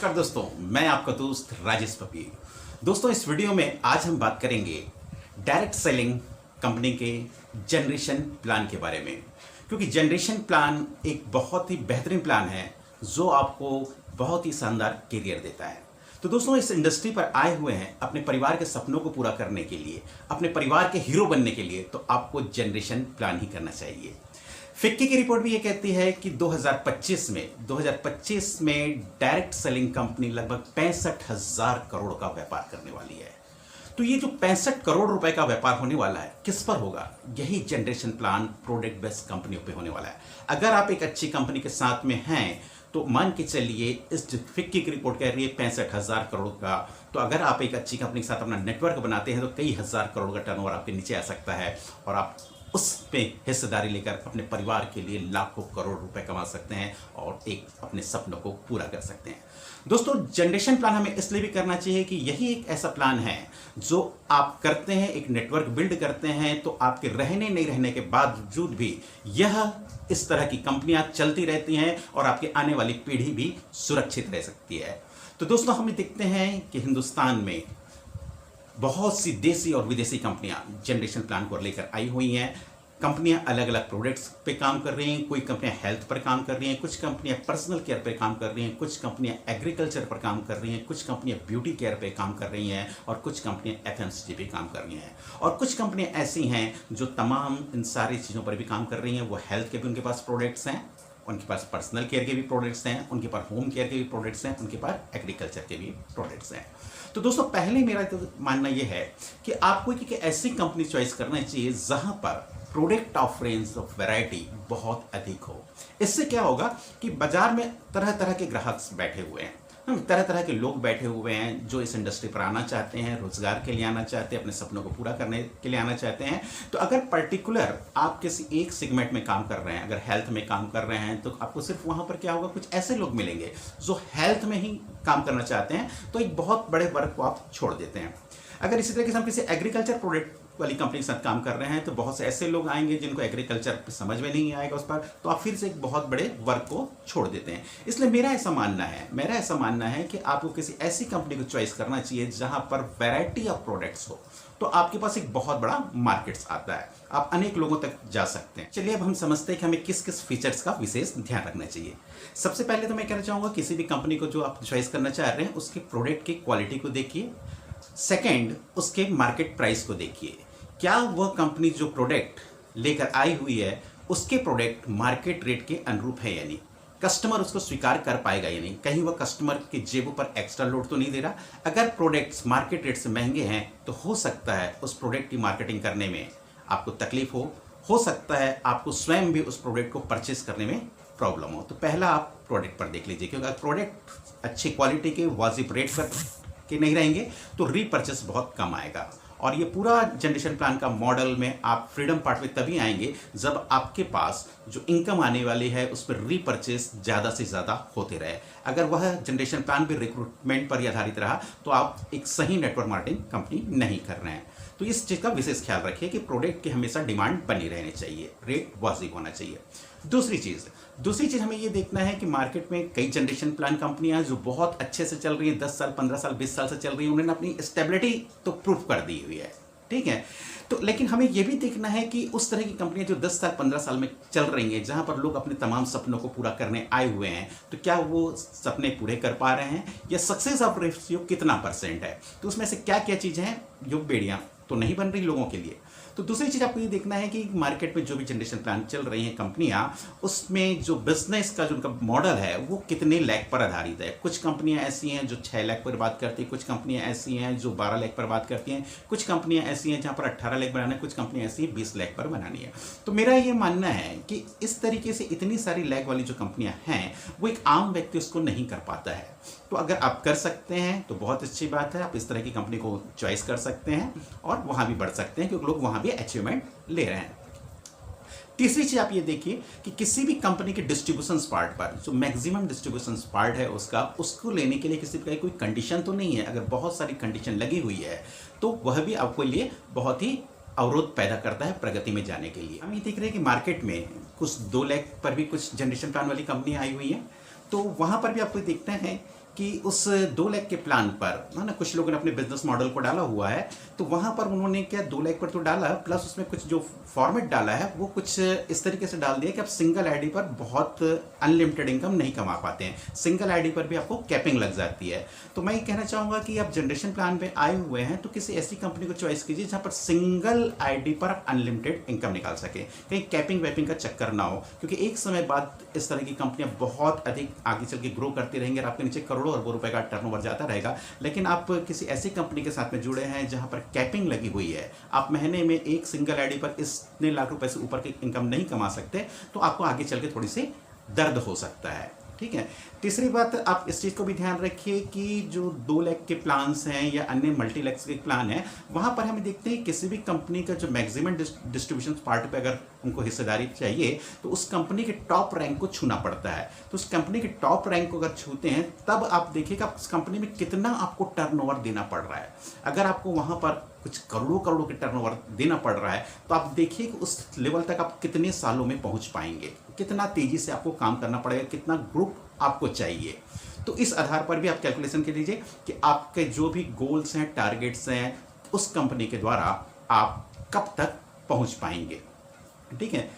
नमस्कार दोस्तों, मैं आपका दोस्त राजेश पपी। दोस्तों, इस वीडियो में आज हम बात करेंगे डायरेक्ट सेलिंग कंपनी के जनरेशन प्लान के बारे में, क्योंकि जनरेशन प्लान एक बहुत ही बेहतरीन प्लान है जो आपको बहुत ही शानदार करियर देता है। तो दोस्तों, इस इंडस्ट्री पर आए हुए हैं अपने परिवार के सपनों को पूरा करने के लिए, अपने परिवार के हीरो बनने के लिए, तो आपको जनरेशन प्लान ही करना चाहिए। फिक्की की रिपोर्ट भी ये कहती है कि 2025 में डायरेक्ट सेलिंग कंपनी लगभग 65,000 करोड़ का व्यापार करने वाली है। तो ये जो 65 करोड़ रुपए का व्यापार होने वाला है, किस पर होगा? यही जनरेशन प्लान प्रोडक्ट बेस्ड कंपनियों पे होने वाला है। अगर आप एक अच्छी कंपनी के साथ में हैं तो मान के चलिए, इस फिक्की की रिपोर्ट कह रही है 65,000 करोड़ का, तो अगर आप एक अच्छी कंपनी के साथ अपना नेटवर्क बनाते हैं तो कई हजार करोड़ का टर्नओवर आपके नीचे आ सकता है और आप उसमें हिस्सेदारी लेकर अपने परिवार के लिए लाखों करोड़ रुपए कमा सकते हैं और एक अपने सपनों को पूरा कर सकते हैं। दोस्तों, जनरेशन प्लान हमें इसलिए भी करना चाहिए कि यही एक ऐसा प्लान है जो आप करते हैं, एक नेटवर्क बिल्ड करते हैं, तो आपके रहने नहीं रहने के बावजूद भी यह इस तरह की कंपनियां चलती रहती हैं और आपकी आने वाली पीढ़ी भी सुरक्षित रह सकती है। तो दोस्तों, हम देखते हैं कि हिंदुस्तान में बहुत सी देसी और विदेशी कंपनियां जनरेशन प्लान को लेकर आई हुई हैं। कंपनियां अलग अलग प्रोडक्ट्स पे काम कर रही हैं, कोई कंपनियां हेल्थ पर काम कर रही हैं, कुछ कंपनियां पर्सनल केयर पे काम कर रही हैं, कुछ कंपनियां एग्रीकल्चर पर काम कर रही हैं, कुछ कंपनियां ब्यूटी केयर पे काम कर रही हैं और कुछ कंपनियां एफएमसीजी पे काम कर रही हैं। और कुछ कंपनियां ऐसी हैं जो तमाम इन सारी चीज़ों पर भी काम कर रही हैं। वो हेल्थ के भी उनके पास प्रोडक्ट्स हैं, उनके पास पर्सनल केयर के भी प्रोडक्ट्स हैं, उनके पास होम केयर के भी प्रोडक्ट्स हैं, उनके पास एग्रीकल्चर के भी प्रोडक्ट्स हैं। तो दोस्तों, पहले मेरा तो मानना यह है कि आपको एक ऐसी कंपनी चॉइस करना चाहिए जहां पर product of range of variety बहुत अधिक हो। इससे क्या होगा कि बाजार में तरह तरह के ग्राहक बैठे हुए हैं, तरह तरह के लोग बैठे हुए हैं जो इस इंडस्ट्री पर आना चाहते हैं, रोजगार के लिए आना चाहते हैं, अपने सपनों को पूरा करने के लिए आना चाहते हैं। तो अगर पर्टिकुलर आप किसी एक सेगमेंट में काम कर रहे हैं, अगर हेल्थ में काम कर रहे हैं, तो आपको सिर्फ वहां पर क्या होगा, कुछ ऐसे लोग मिलेंगे जो हेल्थ में ही काम करना चाहते हैं, तो एक बहुत बड़े वर्ग को आप छोड़ देते हैं। अगर इसी तरीके से हम किसी एग्रीकल्चर प्रोडक्ट वाली कंपनी के साथ काम कर रहे हैं तो बहुत से ऐसे लोग आएंगे जिनको एग्रीकल्चर समझ में नहीं आएगा उस पर, तो आप फिर से एक बहुत बड़े वर्ग को छोड़ देते हैं। इसलिए मेरा ऐसा मानना है कि आपको किसी ऐसी कंपनी को चॉइस करना चाहिए जहां पर वैरायटी ऑफ प्रोडक्ट्स हो, तो आपके पास एक बहुत बड़ा मार्केट्स आता है, आप अनेक लोगों तक जा सकते हैं। चलिए अब हम समझते हैं कि हमें किस किस फीचर्स का विशेष ध्यान रखना चाहिए। सबसे पहले तो मैं कहना चाहूँगा, किसी भी कंपनी को जो आप चॉइस करना चाह रहे हैं उसके प्रोडक्ट की क्वालिटी को देखिए। सेकेंड, उसके मार्केट प्राइस को देखिए। क्या वह कंपनी जो प्रोडक्ट लेकर आई हुई है उसके प्रोडक्ट मार्केट रेट के अनुरूप है, यानी कस्टमर उसको स्वीकार कर पाएगा या नहीं, कहीं वह कस्टमर के जेबों पर एक्स्ट्रा लोड तो नहीं दे रहा। अगर प्रोडक्ट्स मार्केट रेट से महंगे हैं तो हो सकता है उस प्रोडक्ट की मार्केटिंग करने में आपको तकलीफ हो सकता है आपको स्वयं भी उस प्रोडक्ट को परचेस करने में प्रॉब्लम हो। तो पहला आप प्रोडक्ट पर देख लीजिए, क्योंकि अगर प्रोडक्ट अच्छी क्वालिटी के वाजिब रेट पर के नहीं रहेंगे तो रीपर्चेस बहुत कम आएगा। और ये पूरा जनरेशन प्लान का मॉडल में आप फ्रीडम पार्ट में तभी आएंगे जब आपके पास जो इनकम आने वाली है उस पर रीपर्चेस ज़्यादा से ज़्यादा होते रहे। अगर वह जनरेशन प्लान भी रिक्रूटमेंट पर आधारित रहा तो आप एक सही नेटवर्क मार्केटिंग कंपनी नहीं कर रहे हैं। तो इस चीज़ का विशेष ख्याल रखिए कि प्रोडक्ट की हमेशा डिमांड बनी रहनी चाहिए, रेट वाजिब होना चाहिए। दूसरी चीज़ हमें ये देखना है कि मार्केट में कई जनरेशन प्लान कंपनियां जो बहुत अच्छे से चल रही हैं, 10 साल 15 साल 20 साल से चल रही हैं, उन्होंने अपनी स्टेबिलिटी तो प्रूफ कर दी हुई है, ठीक है। तो लेकिन हमें यह भी देखना है कि उस तरह की कंपनियां जो 10 साल 15 साल में चल रही हैं, जहां पर लोग अपने तमाम सपनों को पूरा करने आए हुए हैं, तो क्या वो सपने पूरे कर पा रहे हैं या सक्सेस ऑफ रेशियो कितना % है। तो उसमें से क्या क्या चीज़ें हैं जो बेड़ियां तो नहीं बन रही लोगों के लिए। तो दूसरी चीज़ आपको ये देखना है कि मार्केट में जो भी जनरेशन प्लान चल रही हैं कंपनियां, उसमें जो बिजनेस का जो उनका मॉडल है वो कितने लाख पर आधारित है। कुछ कंपनियां ऐसी हैं जो 6 लाख पर बात करती हैं, कुछ कंपनियां ऐसी हैं जो 12 लाख पर बात करती हैं, कुछ कंपनियां ऐसी हैं जहां पर 18 लाख बनाना है, कुछ कंपनियां ऐसी हैं 20 लाख पर बनानी है। तो मेरा ये मानना है कि इस तरीके से इतनी सारी लाख वाली जो कंपनियां हैं वो एक आम व्यक्ति उसको नहीं कर पाता है। तो अगर आप कर सकते हैं तो बहुत अच्छी बात है, आप इस तरह की कंपनी को चॉइस कर सकते हैं और वहां भी बढ़ सकते हैं, क्योंकि लोग वहां भी अचीवमेंट ले रहे हैं। तीसरी चीज आप ये देखिए कि किसी भी कंपनी के डिस्ट्रीब्यूशन पार्ट पर जो मैक्सिमम डिस्ट्रीब्यूशन पार्ट है उसको लेने के लिए किसी प्रकार की कोई कंडीशन तो नहीं है। अगर बहुत सारी कंडीशन लगी हुई है तो वह भी आपके लिए बहुत ही अवरोध पैदा करता है प्रगति में जाने के लिए। हम ये देख रहे हैं कि मार्केट में कुछ 2 लाख पर भी कुछ जनरेशन प्लान वाली कंपनी आई हुई है, तो वहाँ पर भी आपको देखना है कि उस 2 लाख के प्लान पर है ना, कुछ लोगों ने अपने बिजनेस मॉडल को डाला हुआ है, तो वहाँ पर उन्होंने क्या 2 लाख पर तो डाला, प्लस उसमें कुछ जो फॉर्मेट डाला है वो कुछ इस तरीके से डाल दिया कि आप सिंगल आईडी पर बहुत अनलिमिटेड इनकम नहीं कमा पाते हैं, सिंगल आईडी पर भी आपको कैपिंग लग जाती है। तो मैं ये कहना चाहूँगा कि आप जनरेशन प्लान पे आए हुए हैं तो किसी ऐसी कंपनी को चॉइस कीजिए जहाँ पर सिंगल आईडी पर आप अनलिमिटेड इनकम निकाल सके, कहीं कैपिंग वैपिंग का चक्कर ना हो, क्योंकि एक समय बाद इस तरह की कंपनियां बहुत अधिक आगे चल के ग्रो करती रहेंगी और आपके नीचे करोड़ों अरबों रुपए का टर्नओवर जाता रहेगा। लेकिन आप किसी ऐसी कंपनी के साथ में जुड़े हैं जहां पर कैपिंग लगी हुई है, आप महीने में एक सिंगल आईडी पर इतने लाख रुपए से ऊपर की इनकम नहीं कमा सकते, तो आपको आगे चल के थोड़ी सी दर्द हो सकता है। ठीक है। तीसरी बात, आप इस चीज़ को भी ध्यान रखिए कि जो 2 लाख के प्लान्स हैं या अन्य मल्टी लैक्स के प्लान हैं, वहाँ पर हमें देखते हैं किसी भी कंपनी का जो मैक्सिमम डिस्ट्रीब्यूशन पार्ट पे अगर उनको हिस्सेदारी चाहिए तो उस कंपनी के टॉप रैंक को छूना पड़ता है। तो उस कंपनी के टॉप रैंक को अगर छूते हैं तब आप देखिएगा उस कंपनी में कितना आपको टर्नओवर देना पड़ रहा है। अगर आपको वहाँ पर कुछ करोड़ों करोड़ों के टर्नओवर देना पड़ रहा है तो आप देखिए कि उस लेवल तक आप कितने सालों में पहुंच पाएंगे, कितना तेजी से आपको काम करना पड़ेगा, कितना ग्रुप आपको चाहिए। तो इस आधार पर भी आप कैलकुलेशन कर लीजिए कि आपके जो भी गोल्स हैं, टारगेट्स हैं, उस कंपनी के द्वारा आप कब तक पहुंच पाएंगे। ठीक है।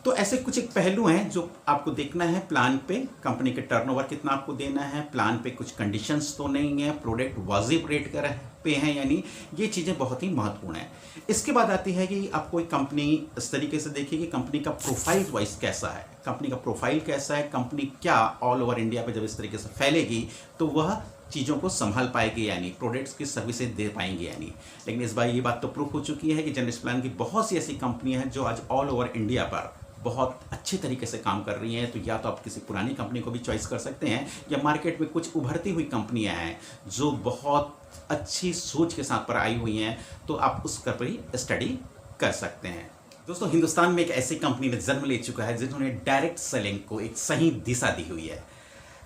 तो ऐसे कुछ एक पहलू हैं जो आपको देखना है प्लान पे, कंपनी के टर्नओवर कितना आपको देना है, प्लान पे कुछ कंडीशंस तो नहीं है, प्रोडक्ट वाजिब रेट कर पे हैं यानी, ये चीज़ें बहुत ही महत्वपूर्ण हैं। इसके बाद आती है कि आप कोई कंपनी इस तरीके से देखिए कि कंपनी का प्रोफाइल वाइज कैसा है, कंपनी का प्रोफाइल कैसा है, कंपनी क्या ऑल ओवर इंडिया पे जब इस तरीके से फैलेगी तो वह चीज़ों को संभाल पाएगी यानी प्रोडक्ट्स की सर्विसेज दे पाएंगे यानी। लेकिन इस बार ये बात तो प्रूफ हो चुकी है कि जनरेशन प्लान की बहुत सी ऐसी कंपनियां हैं जो आज ऑल ओवर इंडिया पर बहुत अच्छे तरीके से काम कर रही हैं। तो या तो आप किसी पुरानी कंपनी को भी चॉइस कर सकते हैं या मार्केट में कुछ उभरती हुई कंपनियां हैं जो बहुत अच्छी सोच के साथ पर आई हुई हैं, तो आप उस पर ही स्टडी कर सकते हैं। दोस्तों, हिंदुस्तान में एक ऐसी कंपनी ने जन्म ले चुका है जिन्होंने डायरेक्ट सेलिंग को एक सही दिशा दी हुई है।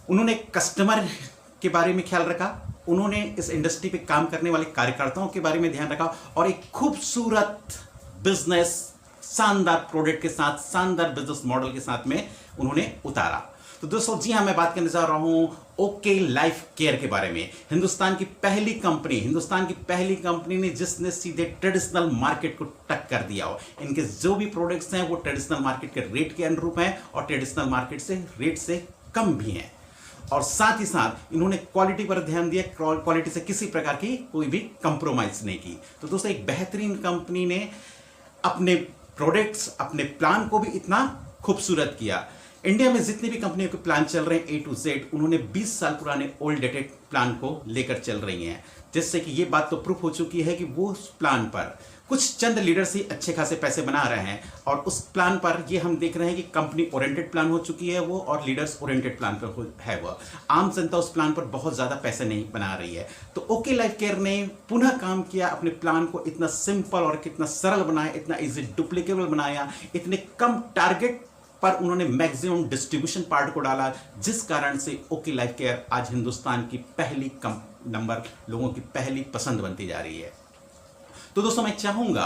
उन्होंने कस्टमर के बारे में ख्याल रखा, उन्होंने इस इंडस्ट्री पे काम करने वाले कार्यकर्ताओं के बारे में ध्यान रखा और एक खूबसूरत बिजनेस, शानदार प्रोडक्ट के साथ, शानदार बिजनेस मॉडल के साथ में उन्होंने उतारा। तो दोस्तों, जी हाँ, मैं बात करने जा रहा हूं ओके लाइफ केयर के बारे में। हिंदुस्तान की पहली कंपनी ने जिसने सीधे ट्रेडिशनल मार्केट को टक कर दिया हो। इनके जो भी प्रोडक्ट्स हैं वो ट्रेडिशनल मार्केट के रेट के अनुरूप हैं और ट्रेडिशनल मार्केट से रेट से कम भी हैं, और साथ ही साथ इन्होंने क्वालिटी पर ध्यान दिया, क्वालिटी से किसी प्रकार की कोई भी कंप्रोमाइज नहीं की। तो दोस्तों, एक बेहतरीन कंपनी ने अपने प्रोडक्ट्स, अपने प्लान को भी इतना खूबसूरत किया। इंडिया में जितने भी कंपनियों के प्लान चल रहे हैं A to Z, उन्होंने 20 साल पुराने ओल्ड डेटेड प्लान को लेकर चल रही हैं, जिससे कि ये बात तो प्रूफ हो चुकी है कि वो उस प्लान पर कुछ चंद लीडर्स ही अच्छे खासे पैसे बना रहे हैं, और उस प्लान पर ये हम देख रहे हैं कि कंपनी ओरिएंटेड प्लान हो चुकी है वो, और लीडर्स ओरिएंटेड प्लान पर है वो। आम जनता उस प्लान पर बहुत ज़्यादा पैसे नहीं बना रही है। तो ओके लाइफ केयर ने पुनः काम किया, अपने प्लान को इतना सिंपल और कितना सरल बनाया, इतना इजी डुप्लीकेबल बनाया, इतने कम टारगेट पर उन्होंने मैक्सिमम डिस्ट्रीब्यूशन पार्ट को डाला, जिस कारण से ओके लाइफ केयर आज हिंदुस्तान की पहली नंबर लोगों की पहली पसंद बनती जा रही है। तो दोस्तों, मैं चाहूंगा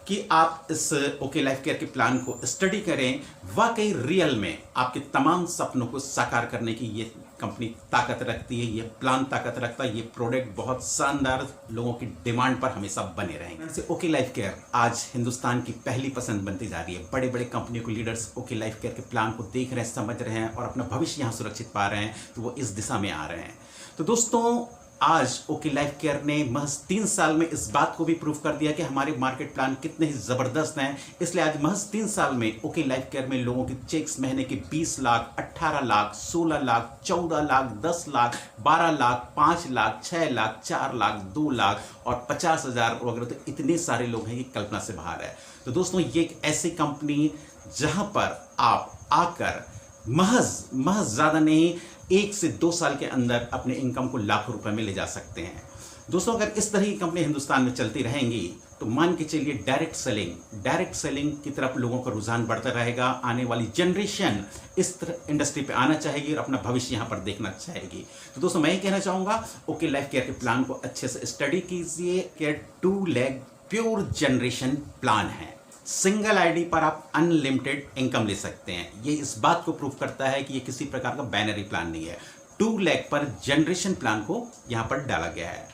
कि आप इस ओके लाइफ केयर के प्लान को स्टडी करें। वाकई रियल में आपके तमाम सपनों को साकार करने की ये कंपनी ताकत रखती है, ये प्लान ताकत रखता है, ये प्रोडक्ट बहुत शानदार, लोगों की डिमांड पर हमेशा बने रहेंगे। ओके लाइफ केयर आज हिंदुस्तान की पहली पसंद बनती जा रही है। बड़े बड़े कंपनियों के लीडर्स ओके लाइफ केयर के प्लान को देख रहे हैं, समझ रहे हैं और अपना भविष्य यहाँ सुरक्षित पा रहे हैं, तो वो इस दिशा में आ रहे हैं। तो दोस्तों, आज ओके लाइफ केयर ने महज 3 साल में इस बात को भी प्रूव कर दिया कि हमारे मार्केट प्लान कितने ही जबरदस्त हैं। इसलिए आज महज 3 साल में ओके लाइफ केयर में लोगों के चेक्स महीने के 20 लाख, 18 लाख, 16 लाख, 14 लाख, 10 लाख, 12 लाख, 5 लाख, 6 लाख, 4 लाख, 2 लाख और 50,000 वगैरह, तो इतने सारे लोग हैं कि कल्पना से बाहर है। तो दोस्तों, ये एक ऐसी कंपनी जहां पर आप आकर महज ज़्यादा नहीं, 1 से 2 साल के अंदर अपने इनकम को लाखों रुपए में ले जा सकते हैं। दोस्तों, अगर इस तरह की कंपनी हिंदुस्तान में चलती रहेंगी तो मान के चलिए डायरेक्ट सेलिंग की तरफ लोगों का रुझान बढ़ता रहेगा। आने वाली जनरेशन इस इंडस्ट्री पे आना चाहेगी और अपना भविष्य यहाँ पर देखना चाहेगी। तो दोस्तों, मैं ये कहना चाहूँगा, ओके लाइफ केयर के प्लान को अच्छे से स्टडी कीजिए। Care 2 lakh pure generation plan है। सिंगल आईडी पर आप अनलिमिटेड इनकम ले सकते हैं। ये इस बात को प्रूव करता है कि ये किसी प्रकार का बैनरी प्लान नहीं है। 2 लाख पर जनरेशन प्लान को यहाँ पर डाला गया है।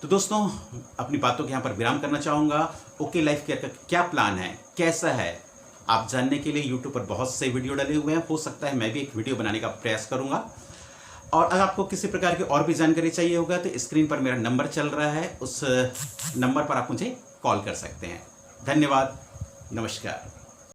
तो दोस्तों अपनी बातों के यहाँ पर विराम करना चाहूँगा। ओके लाइफ केयर का क्या प्लान है, कैसा है, आप जानने के लिए यूट्यूब पर बहुत से वीडियो डले हुए हैं। हो सकता है मैं भी एक वीडियो बनाने का प्रयास करूँगा। और अगर आपको किसी प्रकार की और भी जानकारी चाहिए होगा तो स्क्रीन पर मेरा नंबर चल रहा है, उस नंबर पर आप मुझे कॉल कर सकते हैं। धन्यवाद, नमस्कार।